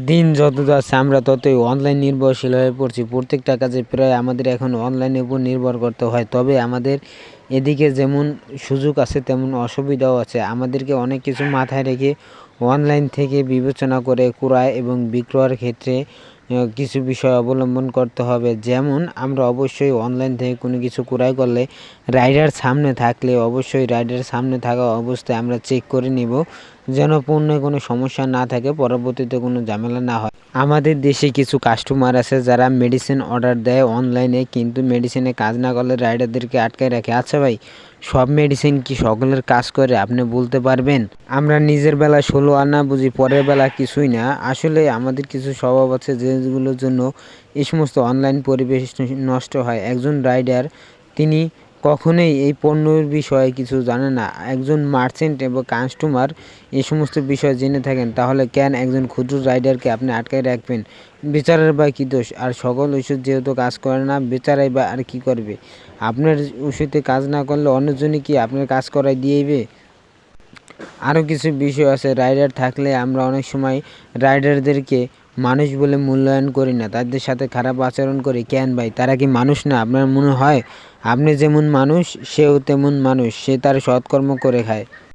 দিন যত যাচ্ছে আমরা ততই অনলাইন নির্ভরশীল হয়ে পড়ছি। প্রত্যেকটা কাজে প্রায় আমাদের এখন অনলাইনের উপর নির্ভর করতে হয়। তবে আমাদের এদিকে যেমন সুযোগ আছে তেমন অসুবিধাও আছে। আমাদেরকে অনেক কিছু মাথায় রেখে অনলাইন থেকে বিবেচনা করে ক্রয় এবং বিক্রয়ের ক্ষেত্রে কিছু বিষয় অবলম্বন করতে হবে। যেমন আমরা অবশ্যই অনলাইন থেকে কোনো কিছু ক্রয় করলে রাইডার সামনে থাকলে অবশ্যই রাইডার সামনে থাকা অবস্থায় আমরা চেক করে নিব, যেন পণ্যে কোনো সমস্যা না থাকে, পরবর্তীতে কোনো ঝামেলা না হয়। আমাদের দেশে কিছু কাস্টমার আছে যারা মেডিসিন অর্ডার দেয় অনলাইনে, কিন্তু মেডিসিনে কাজ না করলে রাইডারদেরকে আটকায় রাখে। আচ্ছা ভাই, সব মেডিসিন কি সকলের কাজ করে আপনি বলতে পারবেন? আমরা নিজের বেলা ১৬ আনা বুঝি, পরের বেলা কিছুই না। আসলে আমাদের কিছু স্বভাব আছে যেগুলোর জন্য এই সমস্ত অনলাইন পরিবেশ নষ্ট হয়। একজন রাইডার তিনি কখনোই এই পণ্যের বিষয়ে কিছু জানে না। একজন মার্চেন্ট এবং কাস্টমার এই সমস্ত বিষয় জেনে থাকেন, তাহলে কেন একজন ক্ষুদ্র রাইডারকে আপনি আটকায় রাখবেন? বেচারার বা কী দোষ? আর সকল ওষুধ যেহেতু কাজ করে না, বেচারাই বা আর কী করবে? আপনার ওষুধে কাজ না করলে অন্যজনে কি আপনার কাজ করায় দিয়েইবে? আরও কিছু বিষয় আছে, রাইডার থাকলে আমরা অনেক সময় রাইডারদেরকে মানুষ বলে মূল্যায়ন করি না, তাদের সাথে খারাপ আচরণ করি। কেন ভাই, তারা কি মানুষ না? আপনার মনে হয় আপনি যেমন মানুষ সেও তেমন মানুষ, সে তার সৎকর্ম করে খায়।